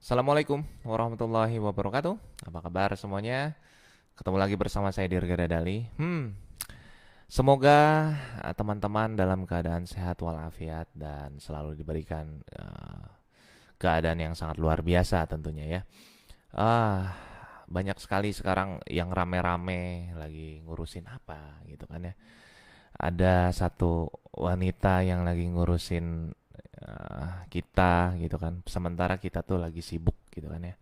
Assalamualaikum warahmatullahi wabarakatuh. Apa kabar semuanya? Ketemu lagi bersama saya Dirga Dali. Semoga teman-teman dalam keadaan sehat walafiat dan selalu diberikan keadaan yang sangat luar biasa tentunya ya. Ah, Banyak sekali sekarang yang rame-rame lagi ngurusin apa gitu kan ya. Ada satu wanita yang lagi ngurusin kita gitu kan. Sementara kita tuh lagi sibuk gitu kan ya.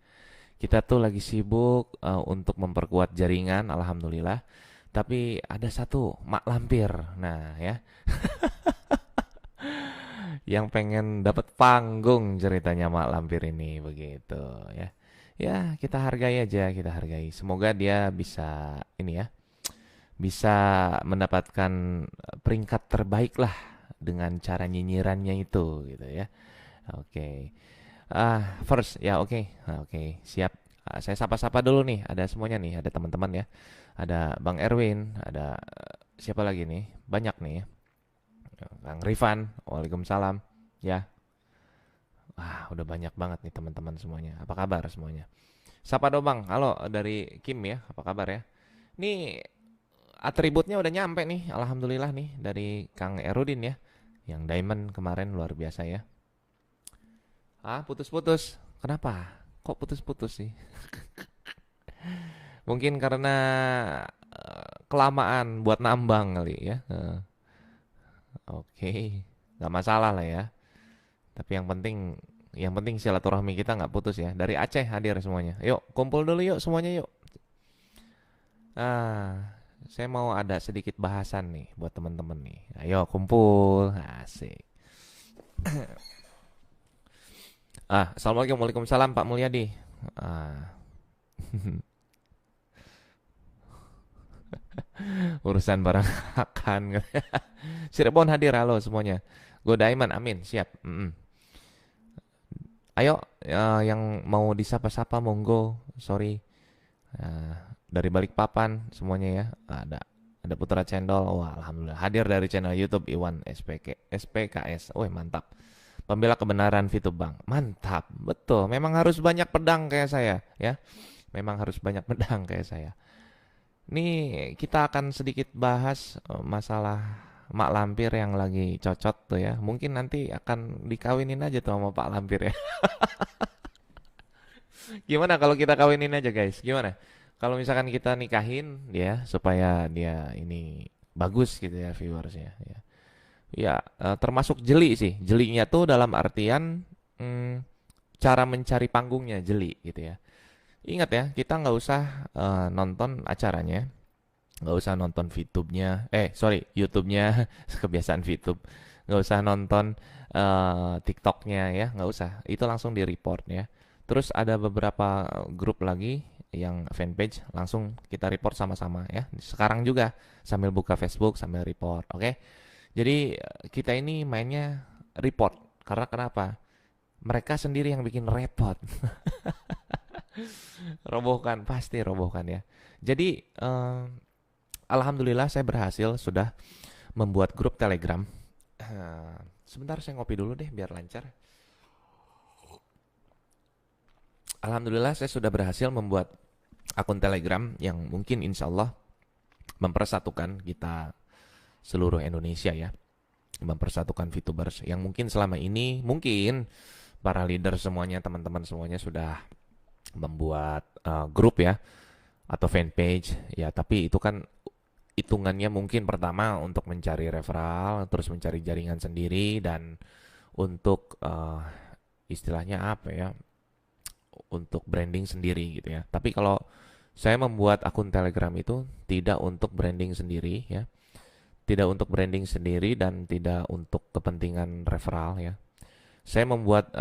Kita tuh lagi sibuk untuk memperkuat jaringan, alhamdulillah. Tapi ada satu mak lampir, nah ya, yang pengen dapat panggung ceritanya mak lampir ini begitu ya. Ya kita hargai aja, kita hargai. Semoga dia bisa ini ya, bisa mendapatkan peringkat terbaik lah dengan cara nyinyirannya itu gitu ya. Oke. First ya, oke. Oke, siap. Saya sapa-sapa dulu nih, ada semuanya nih, ada teman-teman ya. Ada Bang Erwin, ada siapa lagi nih? Banyak nih ya. Bang Rifan, Waalaikumsalam. Ya. Udah banyak banget nih teman-teman semuanya. Apa kabar semuanya? Sapa dong Bang. Halo dari Kim ya. Apa kabar ya? Nih atributnya udah nyampe nih, alhamdulillah nih dari Kang Erudin ya. Yang Diamond kemarin luar biasa ya. Putus-putus. Kenapa? Kok putus-putus sih? Mungkin karena kelamaan buat nambang kali ya. Oke, nggak masalah lah ya. Tapi yang penting silaturahmi kita nggak putus ya. Dari Aceh hadir semuanya. Yuk, kumpul dulu yuk semuanya yuk. Saya mau ada sedikit bahasan nih buat teman-teman nih. Ayo kumpul, asik. Assalamualaikum, waalaikumsalam Pak Mulyadi. Ah, Urusan barang akan. Cirebon hadir, halo semuanya. Go Diamond, amin, siap. Ayo, yang mau disapa-sapa monggo. Sorry, Eh, dari Balikpapan semuanya ya. Ada Putra Cendol. Wah, alhamdulillah hadir dari channel YouTube Iwan SPKS. Wih, mantap. Pembela kebenaran Fitubang. Mantap, betul. Memang harus banyak pedang kayak saya ya. Memang harus banyak pedang kayak saya. Nih kita akan sedikit bahas masalah Mak Lampir yang lagi cocot tuh ya. Mungkin nanti akan dikawinin aja tuh sama Pak Lampir ya. Gimana kalau kita kawinin aja guys? Gimana? Kalau misalkan kita nikahin dia supaya dia ini bagus gitu ya viewersnya ya. Ya, termasuk jeli sih. Jelinya tuh dalam artian cara mencari panggungnya jeli gitu ya. Ingat ya, kita nggak usah nonton acaranya, nggak usah nonton VTube-nya, YouTube-nya, kebiasaan VTube, nggak usah nonton TikTok-nya ya, nggak usah, itu langsung di report ya. Terus ada beberapa grup lagi yang fanpage, langsung kita report sama-sama ya. Sekarang juga sambil buka Facebook sambil report, oke? Jadi kita ini mainnya report, karena kenapa? Mereka sendiri yang bikin repot. Robohkan, pasti robohkan ya. Jadi alhamdulillah saya berhasil sudah membuat grup Telegram. Sebentar saya ngopi dulu deh biar lancar. Alhamdulillah saya sudah berhasil membuat akun Telegram yang mungkin insya Allah mempersatukan kita seluruh Indonesia ya. Mempersatukan VTubers yang mungkin selama ini mungkin para leader semuanya, teman-teman semuanya sudah membuat grup ya atau fanpage ya, tapi itu kan hitungannya mungkin pertama untuk mencari referral, terus mencari jaringan sendiri, dan untuk istilahnya apa ya, untuk branding sendiri gitu ya. Tapi kalau saya membuat akun Telegram itu tidak untuk branding sendiri ya, tidak untuk branding sendiri dan tidak untuk kepentingan referral ya. Saya membuat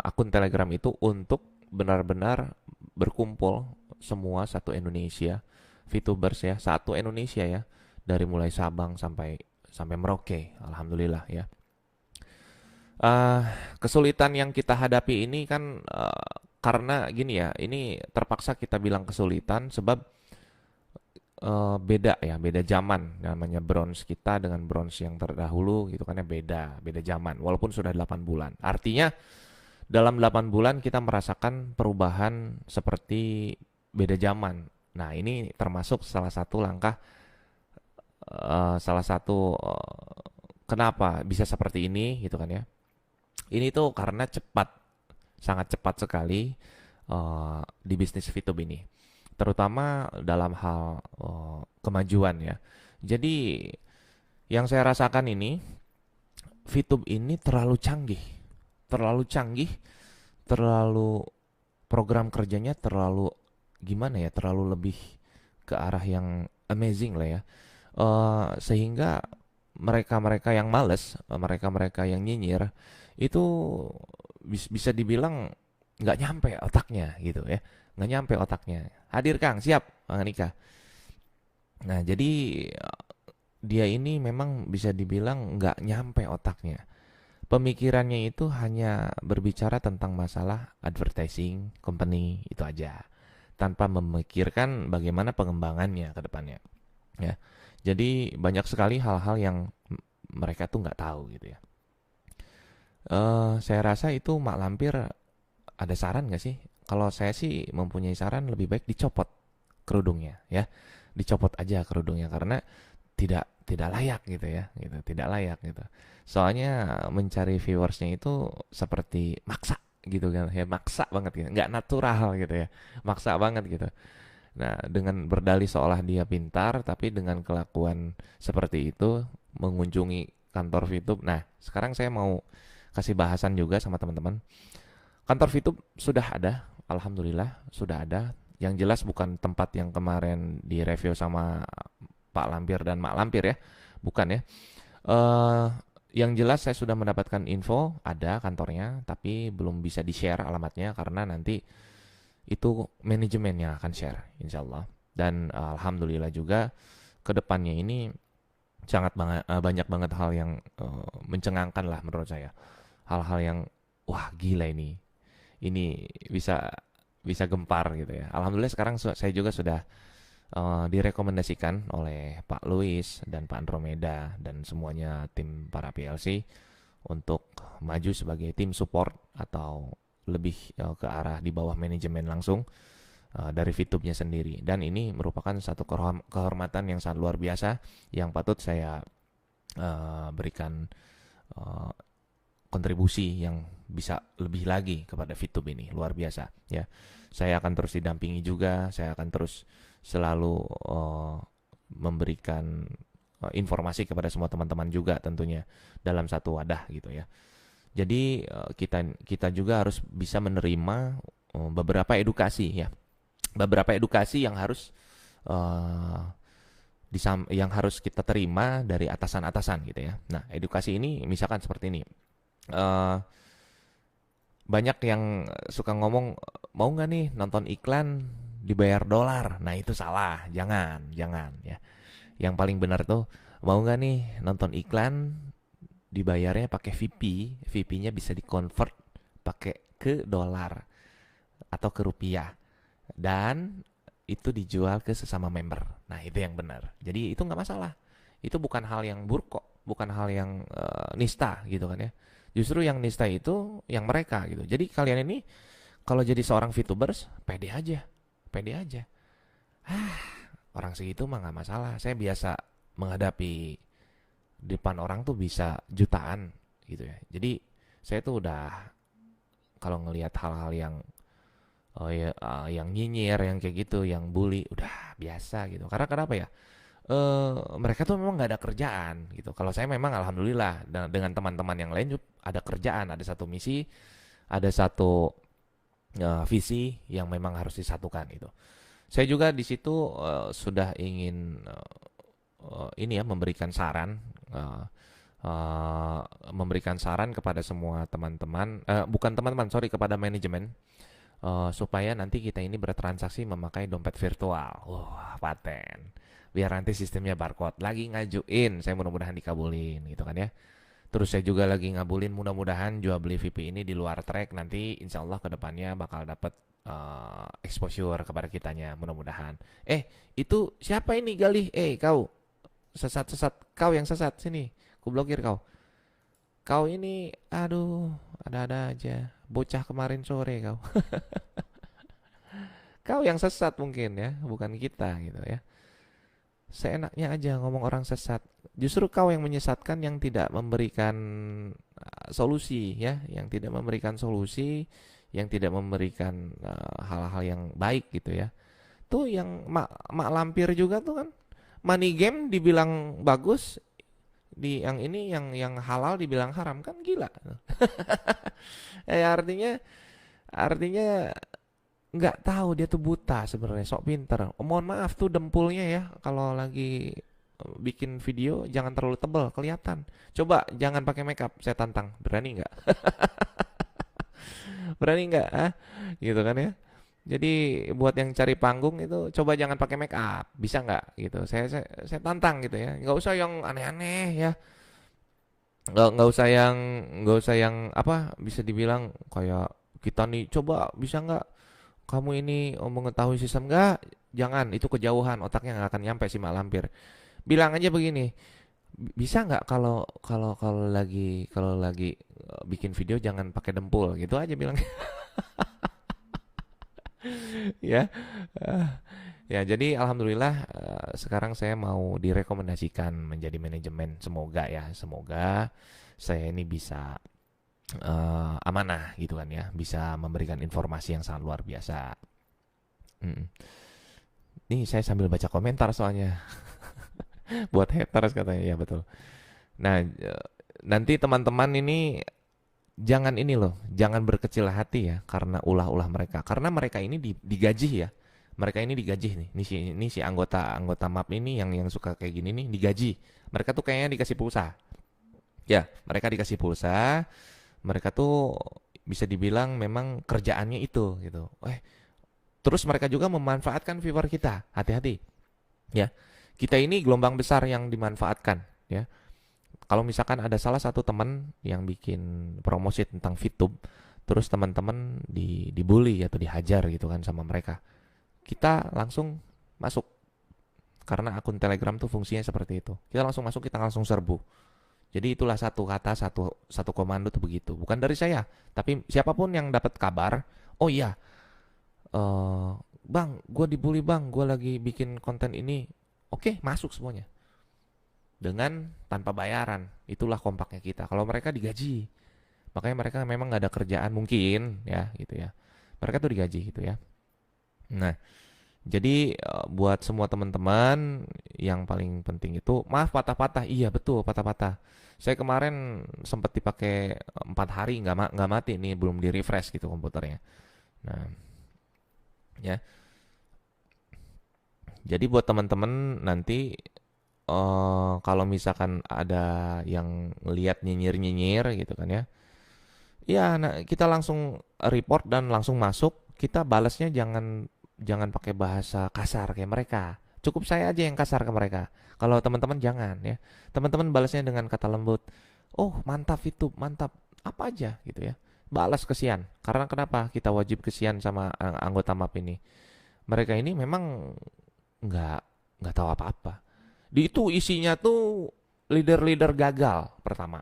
akun Telegram itu untuk benar-benar berkumpul semua satu Indonesia, VTubers ya, satu Indonesia ya, dari mulai Sabang sampai sampai Merauke, alhamdulillah ya. Kesulitan yang kita hadapi ini kan karena gini ya, ini terpaksa kita bilang kesulitan sebab beda ya, beda zaman. Namanya bronze kita dengan bronze yang terdahulu gitu kan ya, beda zaman. Walaupun sudah 8 bulan. Artinya dalam 8 bulan kita merasakan perubahan seperti beda zaman. Nah, ini termasuk salah satu langkah, salah satu kenapa bisa seperti ini gitu kan ya. Ini tuh karena cepat, sangat cepat sekali di bisnis VTube ini. Terutama dalam hal kemajuan ya. Jadi yang saya rasakan ini, VTube ini terlalu canggih, terlalu canggih, terlalu program kerjanya terlalu gimana ya, terlalu lebih ke arah yang amazing lah ya. Sehingga mereka-mereka yang males, mereka-mereka yang nyinyir itu bisa dibilang nggak nyampe otaknya gitu ya, nggak nyampe otaknya. Hadir Kang, siap Bang Nika. Nah jadi dia ini memang bisa dibilang nggak nyampe otaknya. Pemikirannya itu hanya berbicara tentang masalah advertising company itu aja, tanpa memikirkan bagaimana pengembangannya ke depannya. Ya, jadi banyak sekali hal-hal yang mereka tuh nggak tahu gitu ya. Saya rasa itu Mak Lampir ada saran nggak sih? Kalau saya sih mempunyai saran lebih baik dicopot kerudungnya ya, dicopot aja kerudungnya karena tidak layak gitu ya, gitu tidak layak gitu. Soalnya mencari viewersnya itu seperti maksa gitu kan ya, maksa banget gitu, nggak natural gitu ya, maksa banget gitu. Nah, dengan berdalih seolah dia pintar, tapi dengan kelakuan seperti itu, mengunjungi kantor VTube. Nah, sekarang saya mau kasih bahasan juga sama teman-teman. Kantor VTube sudah ada, alhamdulillah sudah ada. Yang jelas bukan tempat yang kemarin direview sama Pak Lampir dan Mak Lampir ya, bukan ya. Eh, yang jelas saya sudah mendapatkan info ada kantornya, tapi belum bisa di-share alamatnya karena nanti itu manajemen yang akan share insya Allah. Dan alhamdulillah juga kedepannya ini sangat banyak banget hal yang mencengangkan lah menurut saya, hal-hal yang wah gila ini bisa bisa gempar gitu ya. Alhamdulillah sekarang saya juga sudah direkomendasikan oleh Pak Luis dan Pak Andromeda dan semuanya tim para PLC untuk maju sebagai tim support atau lebih ke arah di bawah manajemen langsung dari VTube-nya sendiri. Dan ini merupakan satu kehormatan yang sangat luar biasa yang patut saya berikan kontribusi yang bisa lebih lagi kepada VTube ini, luar biasa ya. Saya akan terus didampingi juga, saya akan terus selalu memberikan informasi kepada semua teman-teman juga tentunya dalam satu wadah gitu ya. Jadi kita juga harus bisa menerima beberapa edukasi ya, beberapa edukasi yang harus yang harus kita terima dari atasan-atasan gitu ya. Nah, edukasi ini misalkan seperti ini. Banyak yang suka ngomong mau nggak nih nonton iklan dibayar dolar. Nah, itu salah. Jangan ya. Yang paling benar tuh mau nggak nih nonton iklan dibayarnya pakai VP, VP-nya bisa dikonvert pakai ke dolar atau ke rupiah. Dan itu dijual ke sesama member. Nah, itu yang benar. Jadi itu nggak masalah. Itu bukan hal yang buruk kok, bukan hal yang nista gitu kan ya. Justru yang nista itu yang mereka gitu. Jadi kalian ini kalau jadi seorang VTubers, pede aja. Pede aja. Orang segitu mah nggak masalah. Saya biasa menghadapi depan orang tuh bisa jutaan gitu ya. Jadi saya tuh udah kalau ngelihat hal-hal yang yang nyinyir, yang kayak gitu, yang bully, udah biasa gitu. Karena kenapa ya? Mereka tuh memang nggak ada kerjaan gitu. Kalau saya memang alhamdulillah dengan teman-teman yang lain ada kerjaan, ada satu misi, ada satu visi yang memang harus disatukan itu. Saya juga di situ sudah ingin ini ya memberikan saran, memberikan saran kepada semua teman-teman, bukan teman-teman, sorry, kepada manajemen. Supaya nanti kita ini bertransaksi memakai dompet virtual. Wah, paten. Biar nanti sistemnya barcode. Lagi ngajuin, saya mudah-mudahan dikabulin gitu kan ya. Terus saya juga lagi ngabulin mudah-mudahan jual beli VP ini di luar track. Nanti insya Allah kedepannya bakal dapat exposure kepada kitanya mudah-mudahan. Itu siapa ini Galih? Kau sesat-sesat, kau yang sesat sini. Ku blokir kau. Kau ini, aduh, ada-ada aja. Bocah kemarin sore kau. Kau yang sesat mungkin ya, bukan kita gitu ya. Seenaknya aja ngomong orang sesat. Justru kau yang menyesatkan, yang tidak memberikan solusi ya, yang tidak memberikan solusi, yang tidak memberikan hal-hal yang baik gitu ya. Tuh yang mak lampir juga tuh kan. Money game dibilang bagus, di yang ini yang halal dibilang haram, kan gila. Artinya nggak tahu, dia tuh buta sebenarnya, sok pinter. Oh, mohon maaf tuh dempulnya ya, kalau lagi bikin video jangan terlalu tebal kelihatan. Coba jangan pakai makeup, saya tantang. Berani nggak? Berani nggak? Ah, gitu kan ya. Jadi buat yang cari panggung itu coba jangan pakai make up, bisa nggak gitu? Saya tantang gitu ya. Nggak usah yang aneh-aneh ya. Nggak usah yang apa, bisa dibilang kayak kita nih, coba bisa nggak kamu ini mengetahui sistem, nggak? Jangan, itu kejauhan, otaknya nggak akan nyampe si mak lampir. Bilang aja begini, bisa nggak kalau kalau kalau lagi bikin video jangan pakai dempul, gitu aja bilang. Ya. Eh, ya jadi alhamdulillah, sekarang saya mau direkomendasikan menjadi manajemen. Semoga ya, semoga saya ini bisa amanah gitu kan ya, bisa memberikan informasi yang sangat luar biasa. Mm. Nih saya sambil baca komentar soalnya. Buat haters katanya, ya betul. Nah, nanti teman-teman ini jangan ini loh, jangan berkecil hati ya karena ulah-ulah mereka. Karena mereka ini digaji ya. Mereka ini digaji nih. Ini si anggota MAP ini yang suka kayak gini nih digaji. Mereka tuh kayaknya dikasih pulsa. Ya, mereka dikasih pulsa. Mereka tuh bisa dibilang memang kerjaannya itu gitu. Terus mereka juga memanfaatkan viewer kita. Hati-hati. Ya. Kita ini gelombang besar yang dimanfaatkan ya. Kalau misalkan ada salah satu teman yang bikin promosi tentang VTube, terus teman-teman dibully atau dihajar gitu kan sama mereka, kita langsung masuk, karena akun Telegram tuh fungsinya seperti itu. Kita langsung masuk, kita langsung serbu. Jadi itulah satu kata, satu satu komando tuh begitu. Bukan dari saya, tapi siapapun yang dapat kabar, oh iya, bang, gue dibully bang, gue lagi bikin konten ini. Oke, masuk semuanya dengan tanpa bayaran. Itulah kompaknya kita. Kalau mereka digaji, makanya mereka memang nggak ada kerjaan mungkin ya gitu ya. Mereka tuh digaji gitu ya. Nah, jadi buat semua teman-teman, yang paling penting itu maaf patah-patah. Iya betul, patah-patah. Saya kemarin sempat dipakai 4 hari nggak mati nih, belum di refresh gitu komputernya. Nah, ya. Jadi buat teman-teman nanti, kalau misalkan ada yang lihat nyinyir-nyinyir gitu kan ya. Ya, nah kita langsung report dan langsung masuk. Kita balasnya jangan jangan pakai bahasa kasar kayak mereka. Cukup saya aja yang kasar ke mereka. Kalau teman-teman jangan ya. Teman-teman balasnya dengan kata lembut. Oh, mantap itu, mantap. Apa aja gitu ya. Balas kesian. Karena kenapa? Kita wajib kesian sama anggota MAP ini. Mereka ini memang nggak nggak tahu apa-apa. Di itu isinya tuh leader-leader gagal pertama.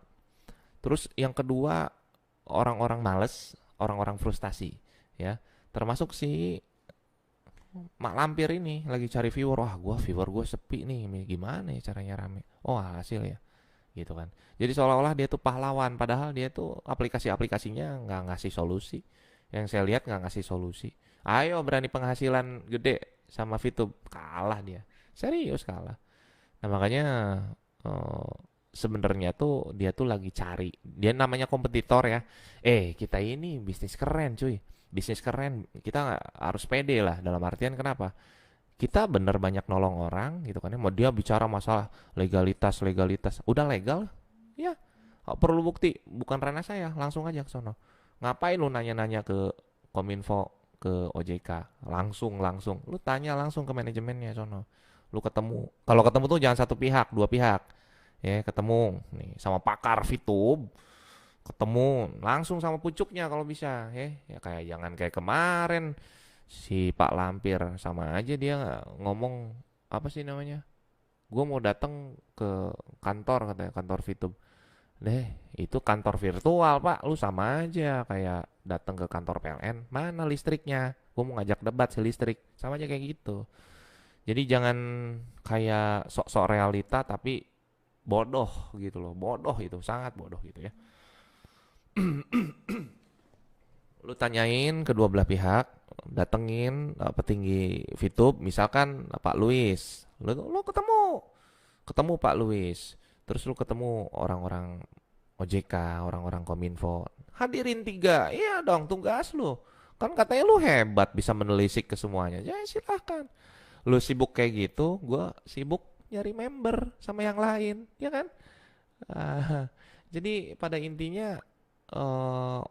Terus yang kedua, orang-orang males, orang-orang frustasi, ya. Termasuk si Mak Lampir ini lagi cari viewer. Wah, viewer gue sepi nih, gimana ya caranya rame? Oh, hasil ya, gitu kan. Jadi seolah-olah dia tuh pahlawan, padahal dia tuh aplikasi-aplikasinya nggak ngasih solusi. Yang saya lihat nggak ngasih solusi. Ayo berani penghasilan gede sama VTube, kalah dia. Serius kalah. Nah makanya, eh, sebenarnya tuh dia tuh lagi cari. Dia namanya kompetitor ya. Kita ini bisnis keren cuy. Bisnis keren. Kita nggak harus pede lah. Dalam artian kenapa? Kita bener banyak nolong orang gitu kan ya. Mau dia bicara masalah legalitas, legalitas. Udah legal? Ya. Perlu bukti. Bukan ranah saya. Langsung aja ke sono. Ngapain lu nanya-nanya ke Kominfo, ke OJK? Langsung. Lu tanya langsung ke manajemennya sono. Lu ketemu. Kalau ketemu tuh jangan satu pihak, dua pihak. Ya, ketemu nih sama pakar VTube, ketemu langsung sama pucuknya kalau bisa ya. Ya kayak jangan kayak kemarin si Pak Lampir, sama aja dia ngomong apa sih namanya? Gue mau datang ke kantor, katanya kantor VTube. Deh, itu kantor virtual, Pak. Lu sama aja kayak datang ke kantor PLN. Mana listriknya? Gue mau ngajak debat si listrik. Sama aja kayak gitu. Jadi jangan kayak sok-sok realita tapi bodoh gitu loh. Bodoh itu, sangat bodoh gitu ya. Lu tanyain kedua belah pihak, datengin petinggi VTube, misalkan Pak Luis. Lu ketemu Pak Luis. Terus lu ketemu orang-orang OJK, orang-orang Kominfo. Hadirin tiga, iya dong tugas lu. Kan katanya lu hebat bisa menelisik ke semuanya. Ya silahkan. Lu sibuk kayak gitu, gue sibuk nyari member sama yang lain, ya kan? Ah, jadi pada intinya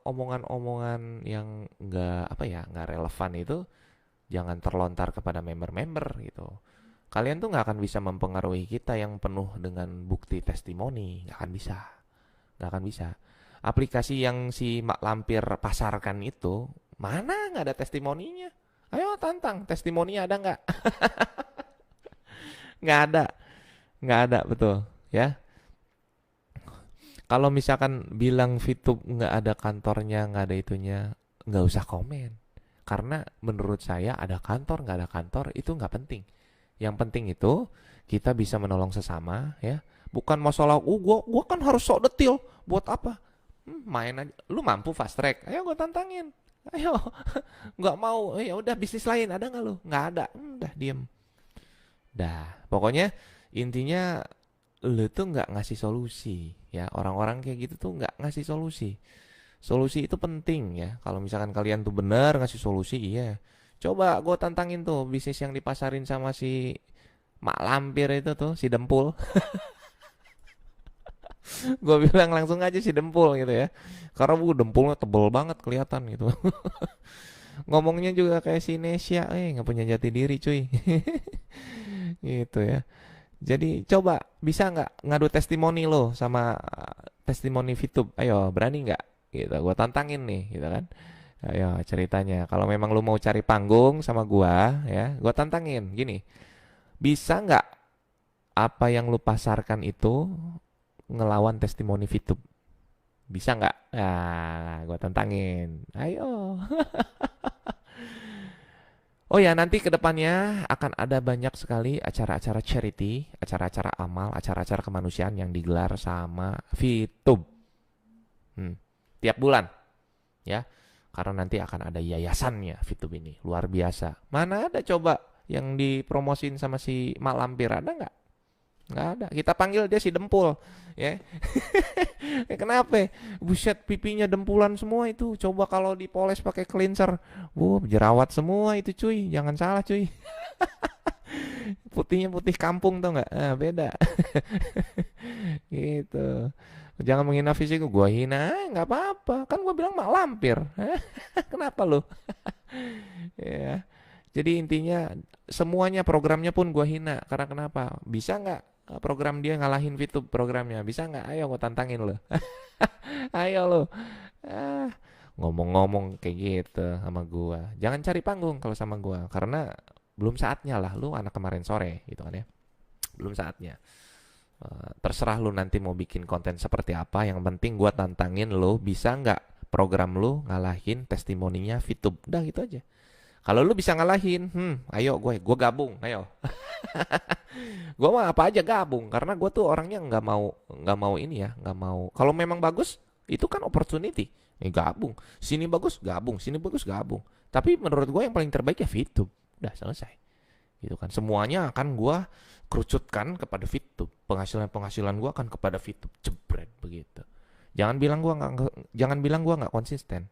omongan-omongan yang nggak relevan itu jangan terlontar kepada member-member gitu. Kalian tuh nggak akan bisa mempengaruhi kita yang penuh dengan bukti testimoni, nggak akan bisa. Aplikasi yang si Mak Lampir pasarkan itu mana nggak ada testimoninya? Ayo tantang, testimoninya ada nggak? Nggak ada, nggak ada betul, ya. Kalau misalkan bilang VTube nggak ada kantornya, nggak ada itunya, nggak usah komen. Karena menurut saya ada kantor, nggak ada kantor, itu nggak penting. Yang penting itu kita bisa menolong sesama, ya. Bukan masalah, gua kan harus sok detil. Buat apa? Main aja. Lu mampu fast track, ayo gua tantangin. Ayo, nggak mau, ya udah bisnis lain ada nggak lu? Nggak ada, udah diem. Dah, pokoknya intinya lu tuh nggak ngasih solusi ya, orang-orang kayak gitu tuh nggak ngasih solusi. Solusi itu penting ya, kalau misalkan kalian tuh benar ngasih solusi, iya, coba gue tantangin tuh bisnis yang dipasarin sama si Mak Lampir itu tuh, si Dempul. Gue bilang langsung aja si Dempul gitu ya, karena dempulnya tebel banget kelihatan gitu. Ngomongnya juga kayak si Nesya, nggak punya jati diri cuy. Gitu ya. Jadi coba bisa nggak ngadu testimoni lo sama testimoni VTube? Ayo berani nggak? Gitu, gue tantangin nih, gitu kan? Ayo ceritanya. Kalau memang lo mau cari panggung sama gua, ya, gue tantangin. Gini, bisa nggak apa yang lo pasarkan itu ngelawan testimoni VTube? Bisa nggak? Nah, gue tantangin. Ayo. Oh ya, nanti kedepannya akan ada banyak sekali acara-acara charity, acara-acara amal, acara-acara kemanusiaan yang digelar sama VTube. Tiap bulan, ya. Karena nanti akan ada yayasannya VTube ini, luar biasa. Mana ada coba yang dipromosin sama si Mak Lampir, ada nggak? Nggak ada. Kita panggil dia si Dempul, ya. Kenapa? Buset, pipinya dempulan semua itu. Coba kalau dipoles pakai cleanser, jerawat semua itu cuy. Jangan salah cuy. Putihnya putih kampung tau nggak? Ah, beda. Gitu. Jangan menghina fisik gua hina, nggak apa-apa. Kan gua bilang mak lampir. Kenapa lu? Ya. Jadi intinya semuanya programnya pun gua hina. Karena kenapa? Bisa nggak program dia ngalahin VTube programnya? Bisa nggak? Ayo gua tantangin lo. Ayo lo. Ah, ngomong-ngomong kayak gitu sama gua. Jangan cari panggung kalau sama gua karena belum saatnya lah, lu anak kemarin sore gitu kan ya. Belum saatnya. Terserah lu nanti mau bikin konten seperti apa, yang penting gua tantangin lu bisa nggak program lu ngalahin testimoninya VTube. Udah gitu aja. Kalau lu bisa ngalahin, ayo gue gabung, ayo. Gue mah apa aja gabung karena gue tuh orangnya nggak mau ini ya, nggak mau. Kalau memang bagus itu kan opportunity, gabung. Sini bagus gabung, sini bagus gabung. Tapi menurut gue yang paling terbaik ya VTube. Udah selesai, gitu kan. Semuanya akan gue kerucutkan kepada VTube. Penghasilan gue akan kepada VTube, jebret begitu. Jangan bilang gue nggak konsisten.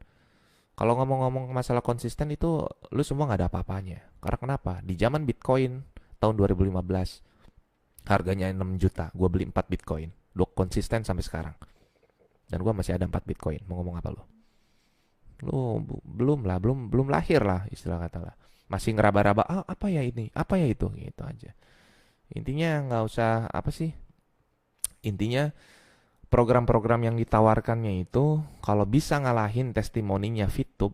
Kalau ngomong-ngomong masalah konsisten itu lu semua nggak ada apa-apanya. Karena kenapa? Di zaman Bitcoin tahun 2015 harganya 6 juta, gue beli 4 Bitcoin. Lu konsisten sampai sekarang. Dan gue masih ada 4 Bitcoin. Mau ngomong apa lu? Lu belum lahir lah istilah kata lah. Masih ngeraba-raba, apa ya ini? Apa ya itu? Gitu aja. Intinya nggak usah apa sih? Intinya program-program yang ditawarkannya itu kalau bisa ngalahin testimoninya VTube,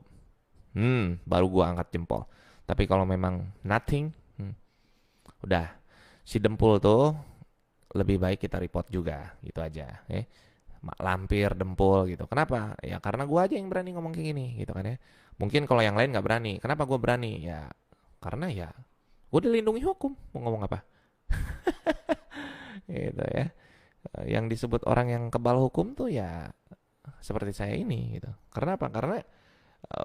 baru gua angkat jempol. Tapi kalau memang nothing, udah si Dempul tuh lebih baik kita report juga, gitu aja. mak lampir, dempul gitu. Kenapa? Ya karena gue aja yang berani ngomong kayak gini gitu kan ya. Mungkin kalau yang lain nggak berani. Kenapa gue berani? Ya karena ya gue dilindungi hukum. Mau ngomong apa? Gitu ya. Yang disebut orang yang kebal hukum tuh ya seperti saya ini gitu. Karena apa? Karena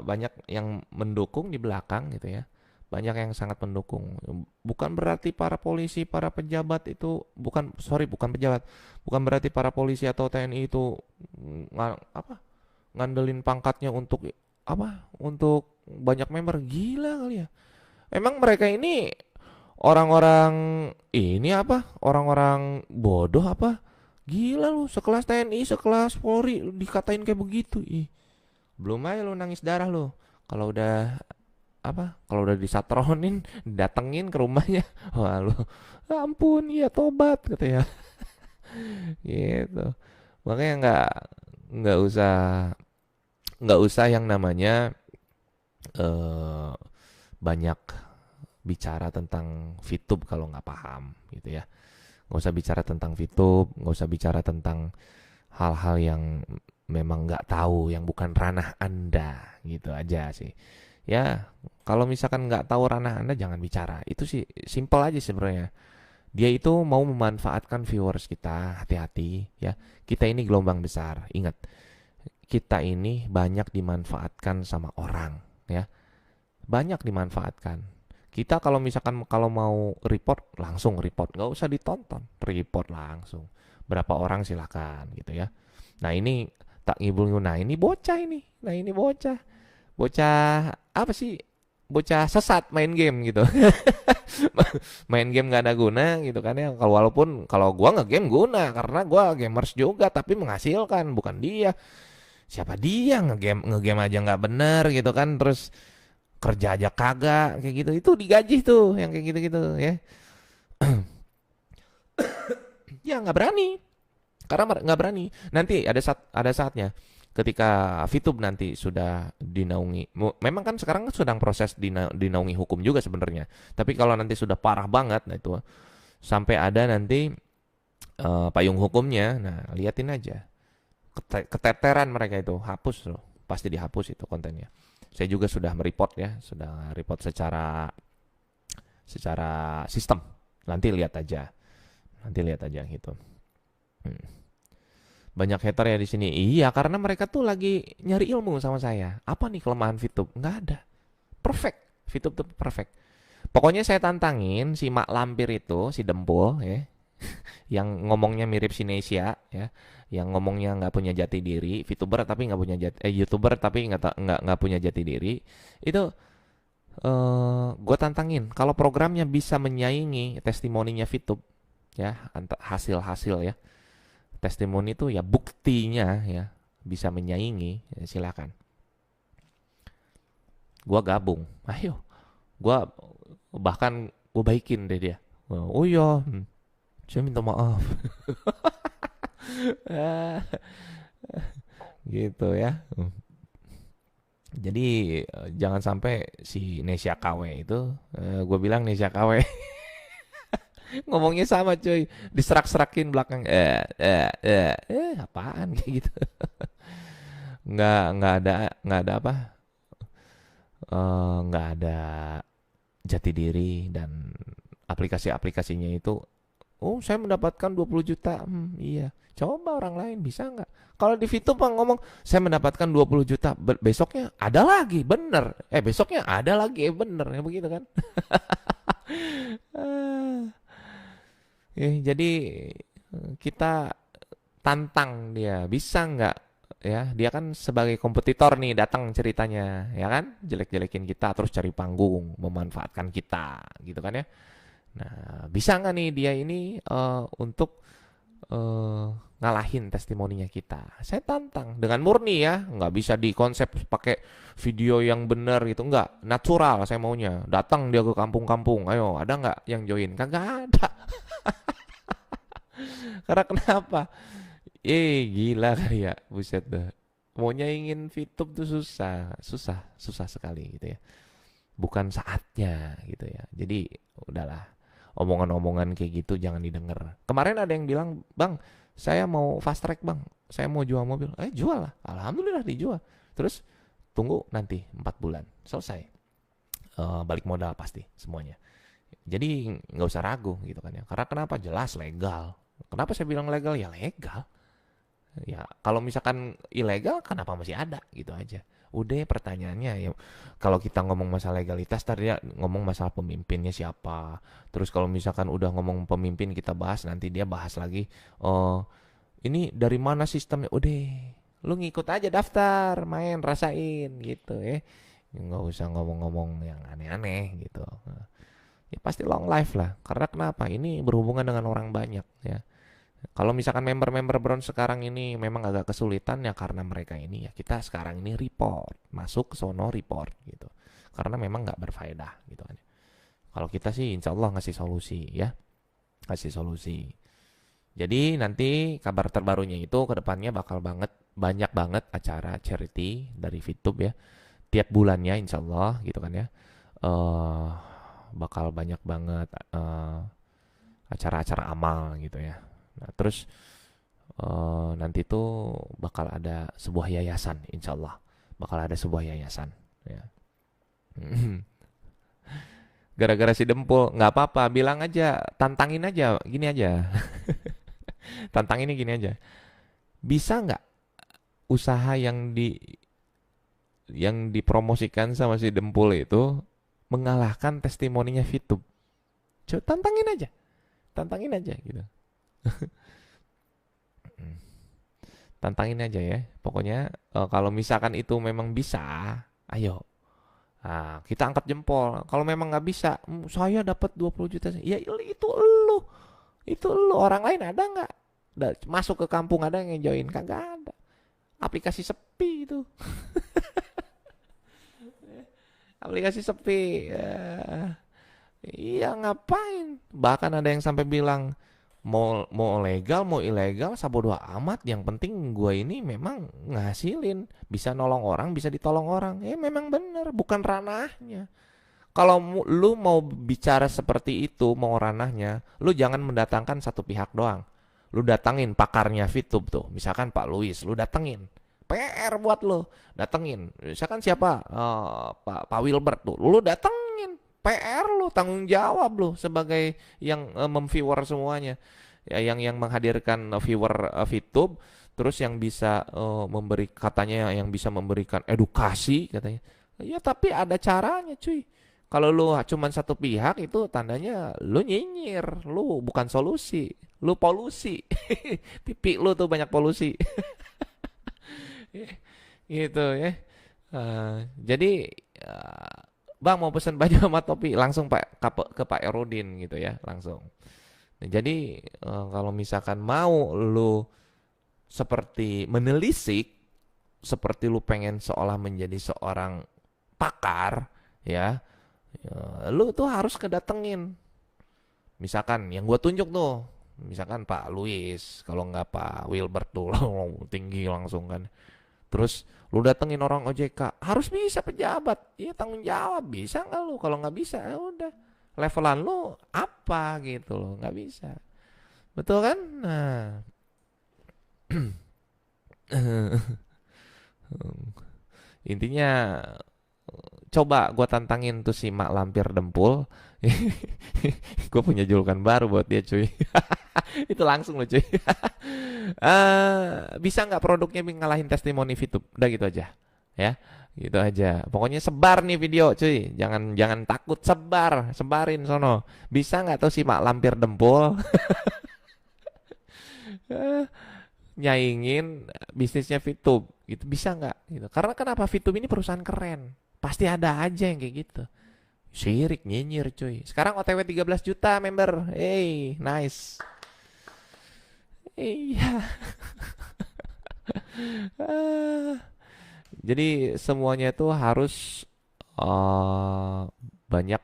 banyak yang mendukung di belakang gitu ya. Banyak yang sangat mendukung. Bukan berarti para polisi, para pejabat itu bukan pejabat. Bukan berarti para polisi atau TNI itu ngandelin pangkatnya untuk apa? Untuk banyak member. Gila kali ya. Emang mereka ini orang-orang ini apa? Orang-orang bodoh apa? Gila lu, sekelas TNI, sekelas Polri dikatain kayak begitu. Ih, belum aja lu nangis darah lu. Kalau udah apa? Kalau udah disatronin, datengin ke rumahnya. Wah lu, ampun, ya tobat kata ya. Gitu. Makanya nggak usah nggak usah yang namanya eh, banyak bicara tentang VTube kalau nggak paham gitu ya. Nggak usah bicara tentang VTube, nggak usah bicara tentang hal-hal yang memang nggak tahu, yang bukan ranah Anda, gitu aja sih. Ya, kalau misalkan nggak tahu ranah Anda, jangan bicara. Itu sih simple aja sebenarnya. Dia itu mau memanfaatkan viewers kita, hati-hati ya. Kita ini gelombang besar, ingat. Kita ini banyak dimanfaatkan sama orang, ya. Banyak dimanfaatkan. Kita kalau misalkan kalau mau report, langsung report. Nggak usah ditonton, report langsung. Berapa orang silakan gitu ya. Nah ini tak ngibul, nah ini bocah ini. Nah ini bocah. Bocah apa sih? Bocah sesat main game gitu. Main game gak ada guna gitu kan ya. Kalau walaupun kalau gua nge-game guna karena gua gamers juga tapi menghasilkan, bukan dia. Siapa dia ngegame aja nggak bener gitu kan, terus kerja aja kagak kayak gitu, itu digaji tuh yang kayak gitu-gitu ya. Ya nggak berani, karena nggak berani. Nanti ada saatnya ketika VTube nanti sudah dinaungi, memang kan sekarang sedang proses dinaungi hukum juga sebenarnya, tapi kalau nanti sudah parah banget, nah itu sampai ada nanti payung hukumnya. Nah liatin aja keteteran mereka itu, hapus loh, pasti dihapus itu kontennya. Saya juga sudah mereport ya, sudah report secara sistem. Nanti lihat aja, gitu. Hmm. Banyak hater ya di sini. Iya, karena mereka tuh lagi nyari ilmu sama saya. Apa nih kelemahan VTube? Nggak ada. Perfect. VTube tuh perfect. Pokoknya saya tantangin si mak lampir itu, si Dempul ya, yang ngomongnya mirip Sinesia ya, yang ngomongnya nggak punya jati diri, VTuber tapi nggak punya YouTuber tapi nggak punya jati diri. Itu gue tantangin kalau programnya bisa menyaingi testimoninya VTube ya, hasil-hasil ya. Testimoni itu ya buktinya ya bisa menyaingi, ya silakan. Gua gabung. Ayo. Gue baikin deh dia. Oh iya, saya minta maaf. Gitu ya. Jadi jangan sampai si Nesya KW itu, gue bilang Nesya KW ngomongnya sama cuy, diserak-serakin belakang, apaan kayak gitu. nggak ada apa, nggak ada jati diri, dan aplikasinya itu, oh saya mendapatkan 20 juta, iya, coba orang lain bisa nggak? Kalau di VTube ngomong saya mendapatkan 20 juta, besoknya ada lagi, bener, besoknya ada lagi, bener, ya begitu kan? Jadi kita tantang dia, bisa nggak ya? Dia kan sebagai kompetitor nih datang ceritanya, ya kan? Jelek-jelekin kita, terus cari panggung, memanfaatkan kita, gitu kan ya? Nah, bisa nggak nih dia ini untuk ngalahin testimoninya kita? Saya tantang dengan murni ya, nggak bisa dikonsep pakai video yang benar gitu, nggak natural. Saya maunya datang dia ke kampung-kampung, ayo ada nggak yang join? Kagak ada. Karena kenapa? Gila kali ya, buset dah. Mau nyaingin VTube tuh susah sekali gitu ya. Bukan saatnya gitu ya. Jadi udahlah, omongan-omongan kayak gitu jangan didengar. Kemarin ada yang bilang, bang, saya mau fast track bang. saya mau jual mobil. Jual lah. Alhamdulillah dijual. Terus tunggu nanti 4 bulan. Selesai. Balik modal pasti semuanya. Jadi nggak usah ragu gitu kan ya. Karena kenapa? Jelas legal. Kenapa saya bilang legal? Ya legal. Ya kalau misalkan ilegal kenapa masih ada gitu aja. Udah pertanyaannya ya, kalau kita ngomong masalah legalitas tadi ya ngomong masalah pemimpinnya siapa. Terus kalau misalkan udah ngomong pemimpin kita bahas nanti dia bahas lagi ini dari mana sistemnya. Udah lu ngikut aja daftar, main, rasain gitu ya. Nggak usah ngomong-ngomong yang aneh-aneh gitu. Ya pasti long life lah. Karena kenapa? Ini berhubungan dengan orang banyak ya. Kalau misalkan member-member bronze sekarang ini memang agak kesulitan ya karena mereka ini ya kita sekarang ini report, masuk ke sono report gitu. Karena memang nggak berfaedah gitu kan. Kalau kita sih insya Allah ngasih solusi ya, ngasih solusi. Jadi nanti kabar terbarunya itu kedepannya bakal banyak banget acara charity dari Fitub ya. Tiap bulannya insya Allah gitu kan ya. eh Bakal banyak banget acara-acara amal gitu ya. Nah, terus nanti tuh bakal ada sebuah yayasan, insya Allah. Bakal ada sebuah yayasan. Ya. Gara-gara si Dempul, nggak apa-apa, bilang aja, tantangin aja, gini aja. Tantangin ini gini aja. Bisa nggak usaha yang dipromosikan sama si Dempul itu mengalahkan testimoninya Fitub? Coba tantangin aja gitu. Tantangin aja ya. Pokoknya kalau misalkan itu memang bisa, ayo. Nah, kita angkat jempol. Kalau memang nggak bisa, saya dapat 20 juta. Ya itu elu. Itu elu. Orang lain ada nggak? Masuk ke kampung ada yang join? Kagak ada. Aplikasi sepi itu. Aplikasi sepi. Iya ngapain? Bahkan ada yang sampai bilang mau legal mau ilegal sabodo amat, yang penting gua ini memang ngasilin, bisa nolong orang, bisa ditolong orang. Memang bener, bukan ranahnya. Kalau lu mau bicara seperti itu, mau ranahnya, lu jangan mendatangkan satu pihak doang. Lu datangin pakarnya Fitub tuh, misalkan Pak Luis, lu datengin. PR buat lu, datengin. Misalkan siapa? Pak Wilbert tuh, lu datengin. PR lu, tanggung jawab lu sebagai yang memviewer semuanya. Ya, yang menghadirkan viewer Fitub, terus yang bisa memberi, katanya yang bisa memberikan edukasi katanya. Ya tapi ada caranya cuy. Kalau lu cuman satu pihak itu tandanya lu nyinyir, lu bukan solusi, lu polusi. Pipi lu tuh banyak polusi. Gitu ya. Jadi Bang mau pesan baju sama topi, langsung ke Pak Erudin gitu ya, langsung. Nah, jadi kalau misalkan mau lu seperti menelisik, seperti lu pengen seolah menjadi seorang pakar ya, lu tuh harus kedatengin. Misalkan yang gue tunjuk tuh, misalkan Pak Luis, kalau nggak Pak Wilbert tuh tinggi langsung kan. Terus lu datengin orang OJK, harus bisa pejabat, iya tanggung jawab, bisa nggak lu? Kalau nggak bisa, ya udah, levelan lu apa gitu loh, nggak bisa, betul kan? Nah, intinya coba gue tantangin tuh si Mak Lampir Dempul. Gue punya julukan baru buat dia cuy. Itu langsung loh cuy. Bisa nggak produknya ngalahin testimoni Fitub? Udah gitu aja ya, gitu aja. Pokoknya sebar nih video cuy, jangan takut, sebarin sono. Bisa nggak tuh si Mak Lampir Dempul nyaingin bisnisnya Fitub gitu, bisa nggak gitu? Karena kenapa? Fitub ini perusahaan keren, pasti ada aja yang kayak gitu. Syirik nyinyir cuy. Sekarang OTW 13 juta member. Nice. Iya. Jadi semuanya itu banyak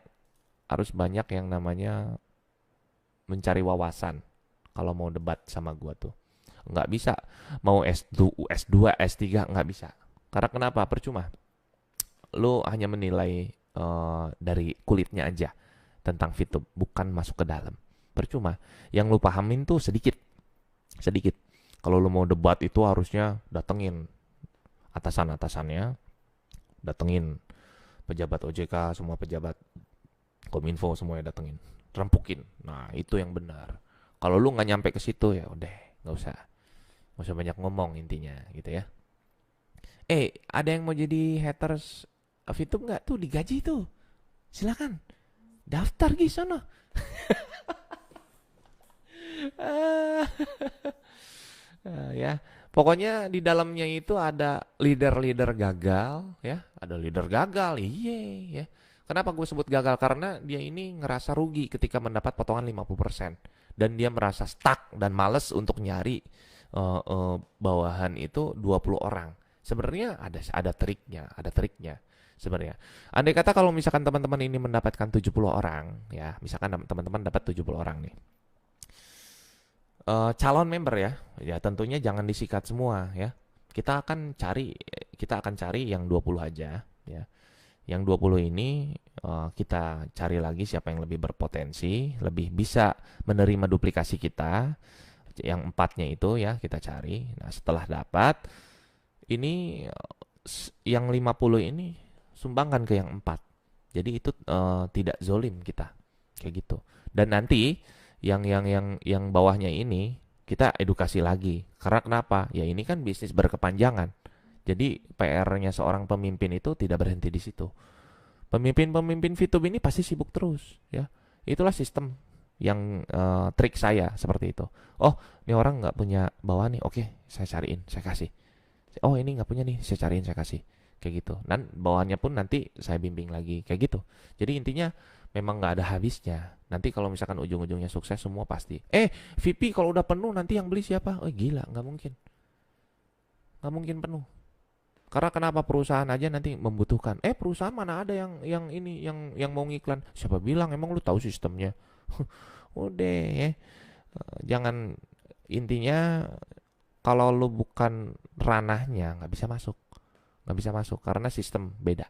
harus banyak yang namanya mencari wawasan kalau mau debat sama gua tuh. Nggak bisa mau S2, S3 nggak bisa. Karena kenapa? Percuma. Lu hanya menilai dari kulitnya aja tentang Fitub, bukan masuk ke dalam. Percuma. Yang lu pahamin tuh sedikit. Kalau lu mau debat itu harusnya datengin atasan-atasannya, datengin pejabat OJK, semua pejabat Kominfo semuanya datengin, rempukin. Nah itu yang benar. Kalau lu nggak nyampe ke situ ya udah, nggak usah banyak ngomong intinya gitu ya. Ada yang mau jadi haters VTube nggak tuh, digaji tuh, silakan daftar di sana. Ya, pokoknya di dalamnya itu ada leader-leader gagal, ya, ada leader gagal, iya, ya. Kenapa gue sebut gagal? Karena dia ini ngerasa rugi ketika mendapat potongan 50%. Dan dia merasa stuck dan males untuk nyari bawahan itu 20 orang. Sebenarnya ada triknya sebenarnya. Andai kata kalau misalkan teman-teman ini mendapatkan 70 orang, ya, misalkan teman-teman dapat 70 orang nih. Calon member ya tentunya jangan disikat semua ya. Kita akan cari yang 20 aja ya. Yang 20 ini kita cari lagi siapa yang lebih berpotensi, lebih bisa menerima duplikasi kita. Yang 4-nya itu ya kita cari. Nah, setelah dapat ini yang 50 ini sumbangkan ke yang 4. Jadi itu tidak zolim kita. Kayak gitu. Dan nanti yang bawahnya ini kita edukasi lagi. Karena kenapa? Ya ini kan bisnis berkepanjangan. Jadi PR-nya seorang pemimpin itu tidak berhenti di situ. Pemimpin-pemimpin VTube ini pasti sibuk terus, ya. Itulah sistem yang trik saya seperti itu. Oh, ini orang nggak punya bawahan nih. Oke, saya cariin, saya kasih. Oh, ini nggak punya nih, saya cariin, saya kasih. Kayak gitu. Dan bawahannya pun nanti saya bimbing lagi, kayak gitu. Jadi intinya memang nggak ada habisnya. Nanti kalau misalkan ujung-ujungnya sukses semua pasti. VP kalau udah penuh nanti yang beli siapa? Oh gila, nggak mungkin. Nggak mungkin penuh. Karena kenapa, perusahaan aja nanti membutuhkan. Perusahaan mana ada yang ini yang mau ngiklan? Siapa bilang, emang lu tahu sistemnya? Udah ya. Jangan, intinya kalau lu bukan ranahnya nggak bisa masuk. Nggak bisa masuk karena sistem beda.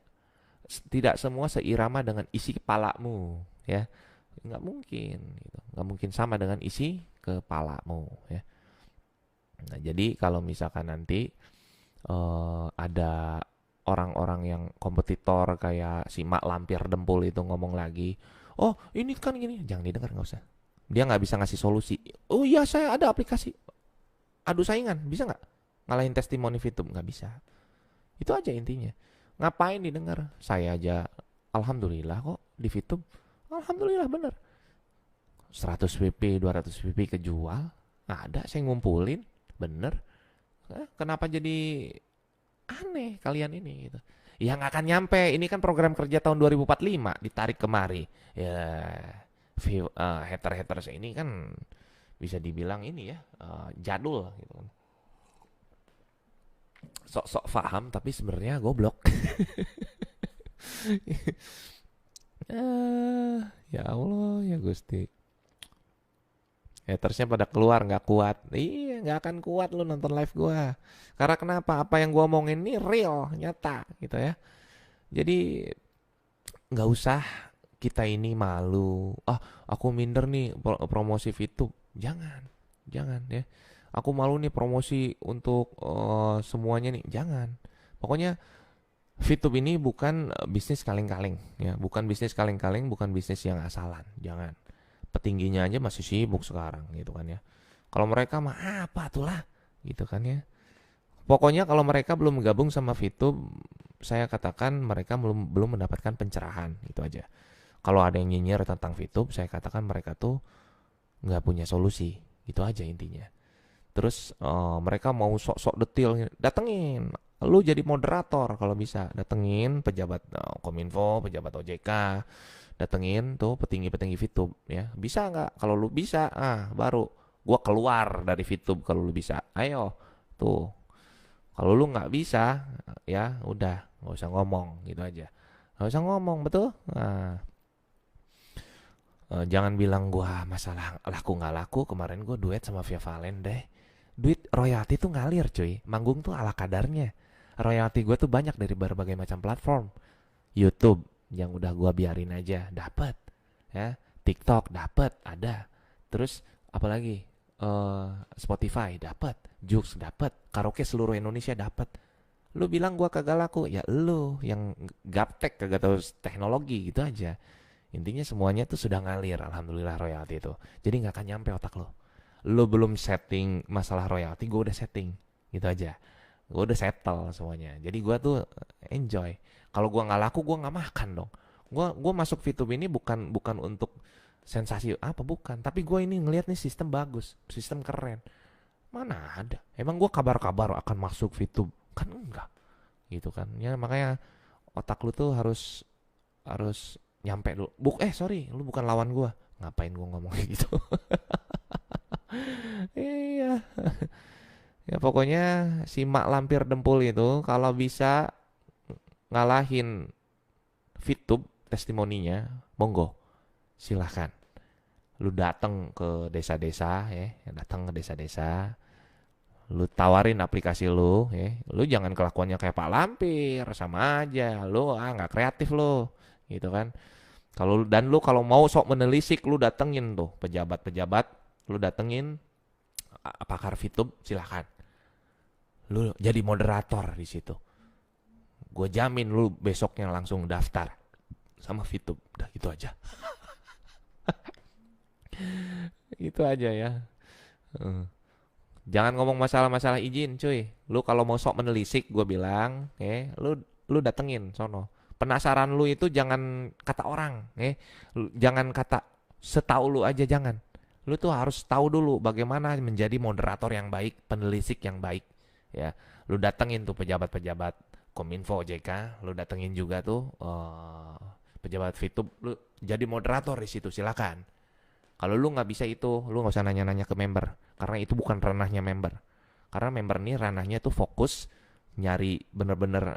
Tidak semua seirama dengan isi kepalamu ya, nggak mungkin gitu. Nggak mungkin sama dengan isi kepalamu ya. Nah, jadi kalau misalkan nanti ada orang-orang yang kompetitor kayak si Mak Lampir Dempul itu ngomong lagi, oh ini kan gini, jangan didengar, nggak usah. Dia nggak bisa ngasih solusi. Oh iya, saya ada aplikasi adu saingan, bisa nggak ngalahin testimoni VTube? Nggak bisa. Itu aja intinya. Ngapain didengar? Saya aja alhamdulillah kok di VTube. Alhamdulillah bener. 100 VP, 200 VP kejual. Ada, saya ngumpulin. Bener. Kenapa jadi aneh kalian ini gitu. Ya nggak akan nyampe. Ini kan program kerja tahun 2045 ditarik kemari. Ya haters ini kan bisa dibilang ini ya jadul gitu kan. Sok-sok paham tapi sebenarnya goblok. Ya Allah ya Gusti. Hatersnya pada keluar, nggak kuat. Iya, nggak akan kuat lu nonton live gua. Karena kenapa? Apa yang gua omongin ini real, nyata gitu ya. Jadi nggak usah kita ini malu. Aku minder nih promosi VTube. Jangan ya. Aku malu nih promosi untuk semuanya nih. Jangan. Pokoknya VTube ini bukan bisnis kaleng-kaleng ya, bukan bisnis kaleng-kaleng, bukan bisnis yang asalan. Jangan. Petingginya aja masih sibuk sekarang gitu kan ya. Kalau mereka mah apa tuh lah gitu kan ya. Pokoknya kalau mereka belum gabung sama VTube, saya katakan mereka belum mendapatkan pencerahan, gitu aja. Kalau ada yang nyinyir tentang VTube, saya katakan mereka tuh nggak punya solusi, gitu aja intinya. Terus mereka mau sok-sok detail, datengin. Lu jadi moderator kalau bisa, datengin pejabat Kominfo, pejabat OJK, datengin tuh petinggi-petinggi VTube ya. Bisa nggak? Kalau lu bisa, baru gua keluar dari VTube kalau lu bisa. Ayo tuh. Kalau lu nggak bisa, ya udah nggak usah ngomong, gitu aja. Nggak usah ngomong, betul? Jangan bilang gua masalah laku nggak laku. Kemarin gua duet sama Via Valen deh. Duit royalti tuh ngalir cuy. Manggung tuh ala kadarnya. Royalti gua tuh banyak dari berbagai macam platform. YouTube yang udah gua biarin aja dapat, ya. TikTok dapat, ada. Terus apalagi Spotify dapat, Joox dapat, karaoke seluruh Indonesia dapat. Lu bilang gua kagak laku, ya lu yang gaptek kagak tahu teknologi gitu aja. Intinya semuanya tuh sudah ngalir, alhamdulillah royalti itu. Jadi nggak akan nyampe otak lo. Lo belum setting masalah royalti, gue udah setting, gitu aja. Gue udah settle semuanya. Jadi gue tuh enjoy. Kalau gue nggak laku, gue nggak makan dong. Gue masuk VTube ini bukan untuk sensasi apa bukan. Tapi gue ini ngelihat nih sistem bagus, sistem keren. Mana ada? Emang gue kabar-kabar akan masuk VTube? Kan enggak, gitu kan? Ya makanya otak lu tuh harus harus nyampe dulu. Sorry, lu bukan lawan gua. Ngapain gua ngomong kayak gitu? Iya. Ya pokoknya si Mak Lampir Dempul itu kalau bisa ngalahin Fitub testimoninya, monggo, silahkan. Lu datang ke desa-desa ya, datang ke desa-desa. Lu tawarin aplikasi lu ya. Lu jangan kelakuannya kayak Pak Lampir, sama aja. Lu nggak kreatif lu, gitu kan. Lu kalau mau sok menelisik lu datengin tuh pejabat-pejabat, lu datengin pakar Fitub silahkan. Lu jadi moderator di situ. Gue jamin lu besoknya langsung daftar sama Fitub. Udah gitu aja. Itu aja ya. Jangan ngomong masalah-masalah izin, cuy. Lu kalau mau sok menelisik, gue bilang, lu datengin sono. Penasaran lu itu jangan kata orang, jangan kata setahu lu aja, jangan. Lu tuh harus tahu dulu bagaimana menjadi moderator yang baik, penelisik yang baik, ya. Lu datengin tuh pejabat-pejabat Kominfo OJK, lu datengin juga tuh pejabat Fitub, lu jadi moderator di situ, silakan. Kalau lu nggak bisa itu, lu nggak usah nanya-nanya ke member, karena itu bukan ranahnya member. Karena member ini ranahnya tuh fokus nyari bener-bener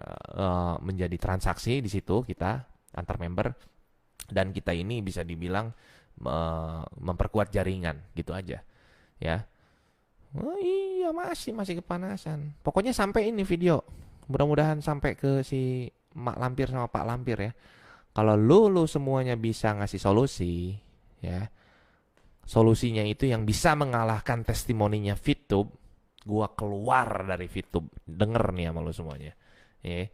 menjadi transaksi di situ kita antar member, dan kita ini bisa dibilang memperkuat jaringan gitu aja ya. Oh iya, masih kepanasan. Pokoknya sampai ini video, mudah-mudahan sampai ke si Mak Lampir sama Pak Lampir ya. Kalau lu semuanya bisa ngasih solusi ya, solusinya itu yang bisa mengalahkan testimoninya Fitub, gua keluar dari Fitub. Denger nih sama lu semuanya. Ya.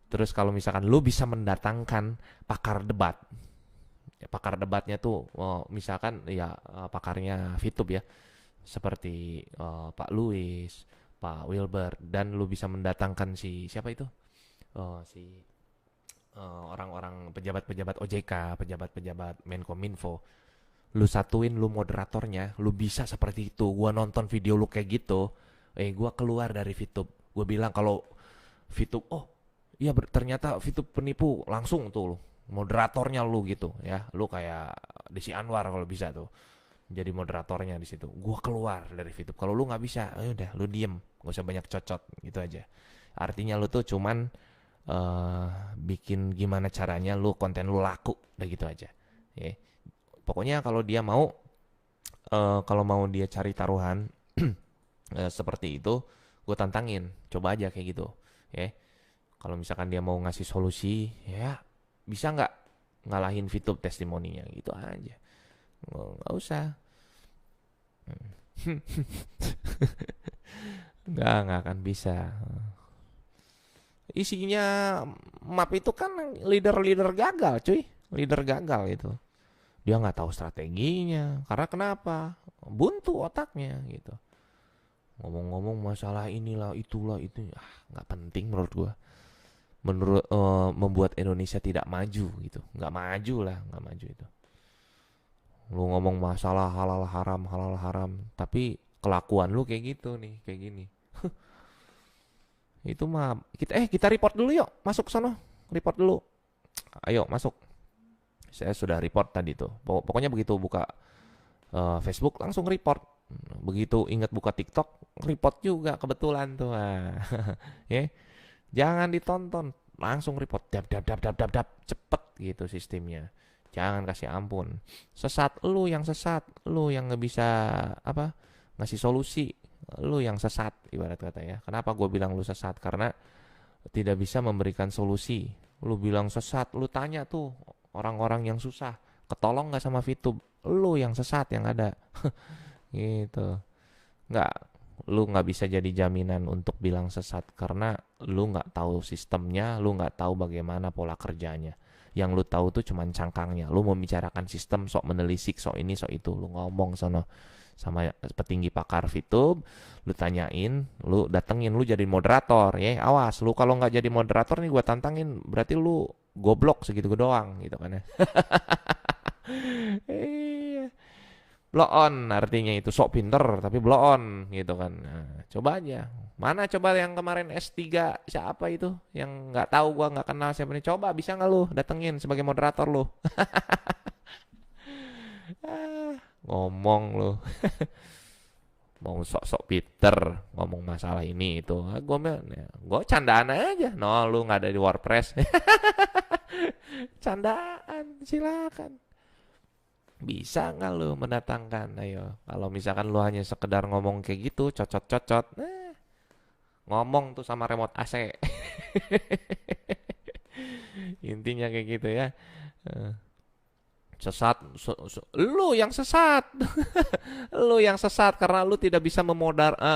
Terus kalau misalkan lu bisa mendatangkan pakar debat. Ya, pakar debatnya tuh misalkan ya pakarnya Fitub ya. Seperti Pak Louis, Pak Wilber, dan lu bisa mendatangkan si siapa itu? Si orang-orang pejabat-pejabat OJK, pejabat-pejabat Menkominfo. Lu satuin, lu moderatornya, lu bisa seperti itu. Gua nonton video lu kayak gitu, gua keluar dari Fitub. Gua bilang kalau Fitub, oh iya ternyata Fitub penipu, langsung tuh lu moderatornya lu gitu ya. Lu kayak Desi Anwar kalau bisa tuh jadi moderatornya di situ. Gua keluar dari Fitub. Kalau lu nggak bisa, udah lu diem, gak usah banyak cocot gitu aja. Artinya lu tuh cuman bikin gimana caranya lu konten lu laku, udah gitu aja. Ya. Pokoknya kalau dia mau, kalau mau dia cari taruhan seperti itu, gue tantangin, coba aja kayak gitu, ya. Kalau misalkan dia mau ngasih solusi, ya bisa nggak ngalahin Fitub testimoninya, gitu aja, nggak usah. nggak akan bisa. Isinya map itu kan leader gagal, cuy, leader gagal itu. Dia nggak tahu strateginya. Karena kenapa? Buntu otaknya gitu. Ngomong-ngomong masalah inilah, itulah, itu. Nggak penting menurut gua. Menurut membuat Indonesia tidak maju gitu. Nggak maju lah, nggak maju itu. Lu ngomong masalah halal haram. Tapi kelakuan lu kayak gitu nih, kayak gini. Itu mah kita report dulu yuk. Masuk sono. Report dulu. Ayo masuk. Saya sudah report tadi tuh. Pokoknya begitu buka Facebook langsung report. Begitu ingat buka TikTok, report juga kebetulan tuh. Ya. Jangan ditonton, langsung report. Dap. Cepet gitu sistemnya. Jangan kasih ampun. Sesat, lu yang nggak bisa ngasih solusi. Lu yang sesat ibarat kata ya. Kenapa gue bilang lu sesat? Karena tidak bisa memberikan solusi. Lu bilang sesat, lu tanya tuh orang-orang yang susah, ketolong nggak sama Fitub? Lu yang sesat yang ada. Gitu. nggak, lu nggak bisa jadi jaminan untuk bilang sesat karena lu nggak tahu sistemnya, lu nggak tahu bagaimana pola kerjanya. Yang lu tahu tuh cuman cangkangnya. Lu mau bicarakan sistem, sok menelisik, sok ini, sok itu. Lu ngomong sono sama petinggi pakar VTube, lu tanyain, lu datengin, lu jadi moderator ya. Awas, lu kalau nggak jadi moderator nih gua tantangin, berarti lu goblok segitu doang gitu kan ya. Iya. Blow on artinya itu sok pinter tapi blow on gitu kan. Nah, coba aja. Mana coba yang kemarin S3 siapa itu yang nggak tahu, gua nggak kenal siapa nih. Coba bisa nggak lu datengin sebagai moderator lu? Ah, ngomong lu mau sok-sok pinter ngomong masalah ini itu. Ah, gua candaan aja. No, lu nggak ada di WordPress. Candaan, silakan. Bisa nggak lu mendatangkan? Ayo, kalau misalkan lu hanya sekedar ngomong kayak gitu, cocot-cocot, ngomong tuh sama remote AC. Intinya kayak gitu ya. Eh, Sesat, lu yang sesat, lu yang sesat karena lu tidak bisa